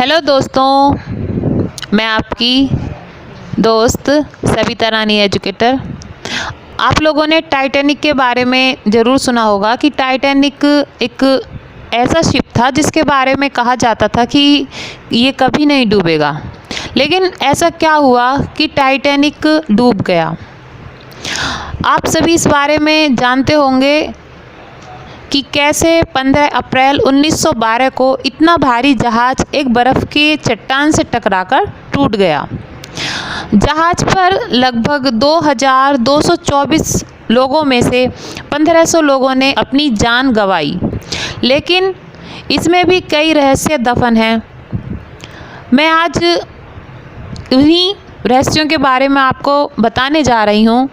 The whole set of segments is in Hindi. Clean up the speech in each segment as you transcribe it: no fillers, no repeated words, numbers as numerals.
हेलो दोस्तों, मैं आपकी दोस्त सविता रानी एजुकेटर। आप लोगों ने टाइटैनिक के बारे में ज़रूर सुना होगा कि टाइटैनिक एक ऐसा शिप था जिसके बारे में कहा जाता था कि ये कभी नहीं डूबेगा। लेकिन ऐसा क्या हुआ कि टाइटैनिक डूब गया। आप सभी इस बारे में जानते होंगे कि कैसे 15 अप्रैल 1912 को इतना भारी जहाज़ एक बर्फ़ के चट्टान से टकराकर टूट गया। जहाज़ पर लगभग 2224 लोगों में से 1500 लोगों ने अपनी जान गंवाई, लेकिन इसमें भी कई रहस्य दफन हैं। मैं आज उन्हीं रहस्यों के बारे में आपको बताने जा रही हूँ।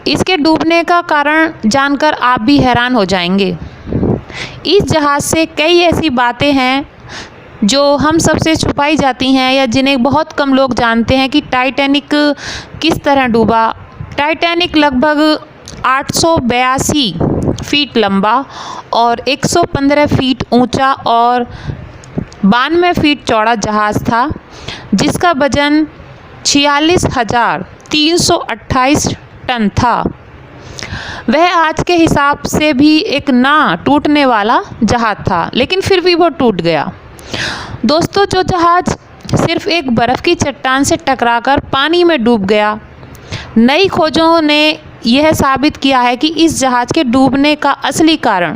इसके डूबने का कारण जानकर आप भी हैरान हो जाएंगे। इस जहाज़ से कई ऐसी बातें हैं जो हम सबसे छुपाई जाती हैं या जिन्हें बहुत कम लोग जानते हैं कि टाइटैनिक किस तरह डूबा। टाइटैनिक लगभग 882 फीट लंबा और 115 फीट ऊंचा और 92 फीट चौड़ा जहाज़ था, जिसका वजन 46,328 टन था। वह आज के हिसाब से भी एक ना टूटने वाला जहाज़ था, लेकिन फिर भी वो टूट गया। दोस्तों, जो जहाज़ सिर्फ एक बर्फ़ की चट्टान से टकराकर पानी में डूब गया, नई खोजों ने यह साबित किया है कि इस जहाज़ के डूबने का असली कारण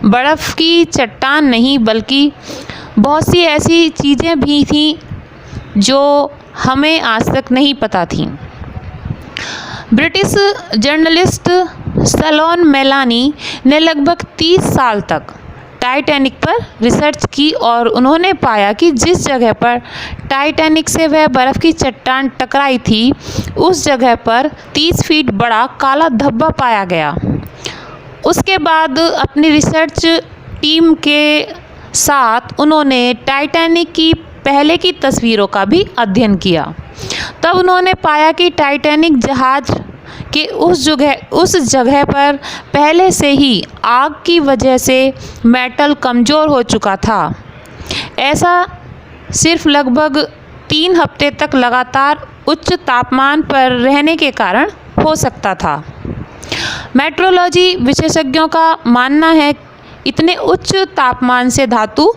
बर्फ़ की चट्टान नहीं बल्कि बहुत सी ऐसी चीज़ें भी थीं जो हमें आज तक नहीं पता थीं। ब्रिटिश जर्नलिस्ट सैलोन मेलानी ने लगभग 30 साल तक टाइटैनिक पर रिसर्च की और उन्होंने पाया कि जिस जगह पर टाइटैनिक से वह बर्फ़ की चट्टान टकराई थी, उस जगह पर 30 फीट बड़ा काला धब्बा पाया गया। उसके बाद अपनी रिसर्च टीम के साथ उन्होंने टाइटैनिक की पहले की तस्वीरों का भी अध्ययन किया। तब उन्होंने पाया कि टाइटैनिक जहाज़ के उस जगह पर पहले से ही आग की वजह से मेटल कमज़ोर हो चुका था। ऐसा सिर्फ लगभग 3 हफ्ते तक लगातार उच्च तापमान पर रहने के कारण हो सकता था। मेट्रोलॉजी विशेषज्ञों का मानना है इतने उच्च तापमान से धातु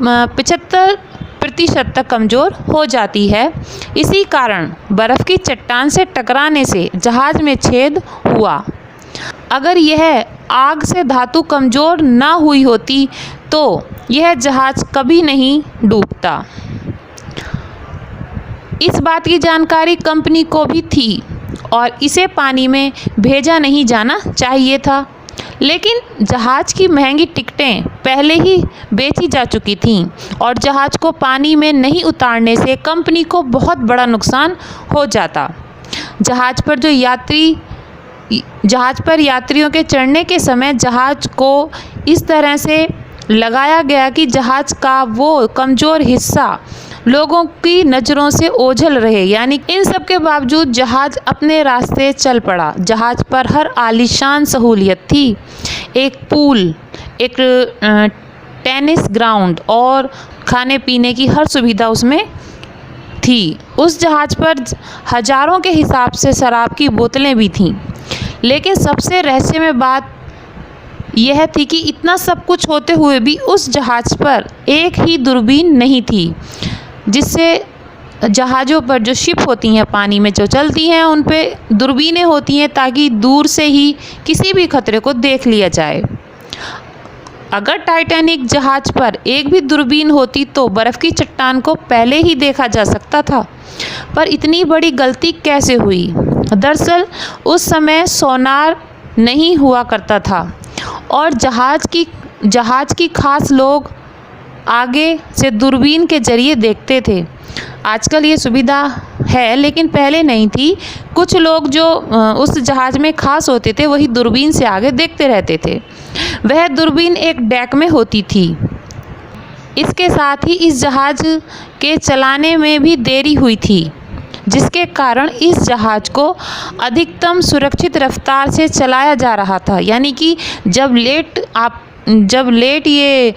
75% तक कमज़ोर हो जाती है। इसी कारण बर्फ़ की चट्टान से टकराने से जहाज़ में छेद हुआ। अगर यह आग से धातु कमज़ोर ना हुई होती तो यह जहाज़ कभी नहीं डूबता। इस बात की जानकारी कंपनी को भी थी और इसे पानी में भेजा नहीं जाना चाहिए था, लेकिन जहाज़ की महंगी टिकटें पहले ही बेची जा चुकी थीं और जहाज़ को पानी में नहीं उतारने से कंपनी को बहुत बड़ा नुकसान हो जाता। जहाज़ पर यात्रियों के चढ़ने के समय जहाज़ को इस तरह से लगाया गया कि जहाज़ का वो कमज़ोर हिस्सा लोगों की नज़रों से ओझल रहे। यानी इन सब के बावजूद जहाज़ अपने रास्ते चल पड़ा। जहाज़ पर हर आलीशान सहूलियत थी। एक पूल, एक टेनिस ग्राउंड और खाने पीने की हर सुविधा उसमें थी। उस जहाज़ पर हज़ारों के हिसाब से शराब की बोतलें भी थीं। लेकिन सबसे रहस्यमय बात यह थी कि इतना सब कुछ होते हुए भी उस जहाज़ पर एक ही दूरबीन नहीं थी, जिससे जहाज़ों पर जो शिप होती हैं पानी में जो चलती हैं उन पे दूरबीनें होती हैं ताकि दूर से ही किसी भी खतरे को देख लिया जाए। अगर टाइटैनिक जहाज़ पर एक भी दूरबीन होती तो बर्फ़ की चट्टान को पहले ही देखा जा सकता था। पर इतनी बड़ी गलती कैसे हुई? दरअसल उस समय सोनार नहीं हुआ करता था और जहाज़ की खास लोग आगे से दूरबीन के ज़रिए देखते थे। आजकल ये सुविधा है, लेकिन पहले नहीं थी। कुछ लोग जो उस जहाज़ में खास होते थे वही दूरबीन से आगे देखते रहते थे। वह दूरबीन एक डेक में होती थी। इसके साथ ही इस जहाज़ के चलाने में भी देरी हुई थी, जिसके कारण इस जहाज़ को अधिकतम सुरक्षित रफ्तार से चलाया जा रहा था। यानी कि जब लेट ये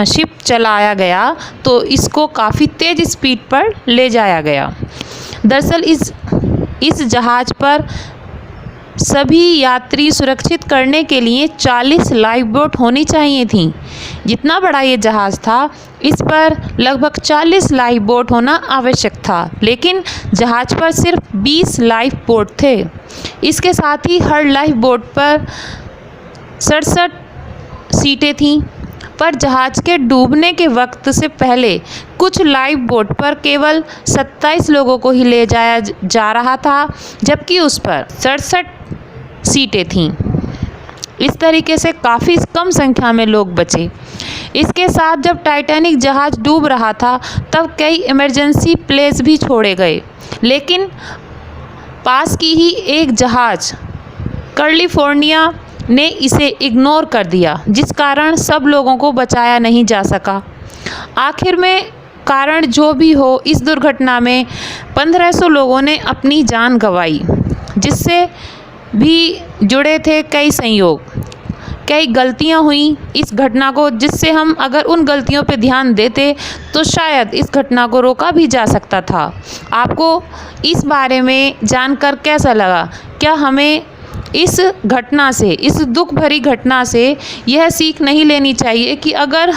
शिप चलाया गया तो इसको काफ़ी तेज़ स्पीड पर ले जाया गया। दरअसल इस जहाज़ पर सभी यात्री सुरक्षित करने के लिए 40 लाइफ बोट होनी चाहिए थी। जितना बड़ा ये जहाज़ था, इस पर लगभग 40 लाइफ बोट होना आवश्यक था, लेकिन जहाज़ पर सिर्फ 20 लाइफ बोट थे। इसके साथ ही हर लाइफ बोट पर 67 सीटें थीं, पर जहाज़ के डूबने के वक्त से पहले कुछ लाइफ बोट पर केवल 27 लोगों को ही ले जाया जा रहा था, जबकि उस पर 67 सीटें थीं। इस तरीके से काफ़ी कम संख्या में लोग बचे। इसके साथ जब टाइटैनिक जहाज़ डूब रहा था, तब कई इमरजेंसी प्लेस भी छोड़े गए, लेकिन पास की ही एक जहाज़ कैलिफोर्निया ने इसे इग्नोर कर दिया, जिस कारण सब लोगों को बचाया नहीं जा सका। आखिर में कारण जो भी हो, इस दुर्घटना में 1500 लोगों ने अपनी जान गंवाई, जिससे भी जुड़े थे कई संयोग, कई गलतियां हुई इस घटना को, जिससे हम अगर उन गलतियों पर ध्यान देते तो शायद इस घटना को रोका भी जा सकता था। आपको इस बारे में जानकर कैसा लगा? क्या हमें इस घटना से, इस दुख भरी घटना से यह सीख नहीं लेनी चाहिए कि अगर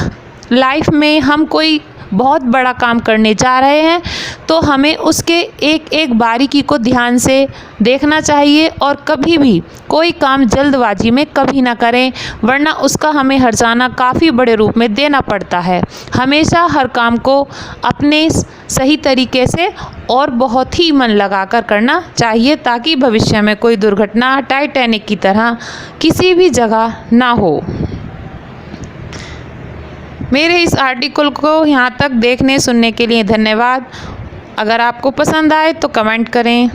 लाइफ में हम कोई बहुत बड़ा काम करने जा रहे हैं तो हमें उसके एक एक बारीकी को ध्यान से देखना चाहिए और कभी भी कोई काम जल्दबाजी में कभी ना करें, वरना उसका हमें हर्जाना काफ़ी बड़े रूप में देना पड़ता है। हमेशा हर काम को अपने सही तरीके से और बहुत ही मन लगाकर करना चाहिए, ताकि भविष्य में कोई दुर्घटना टाइटैनिक की तरह किसी भी जगह ना हो। मेरे इस आर्टिकल को यहाँ तक देखने सुनने के लिए धन्यवाद। अगर आपको पसंद आए तो कमेंट करें।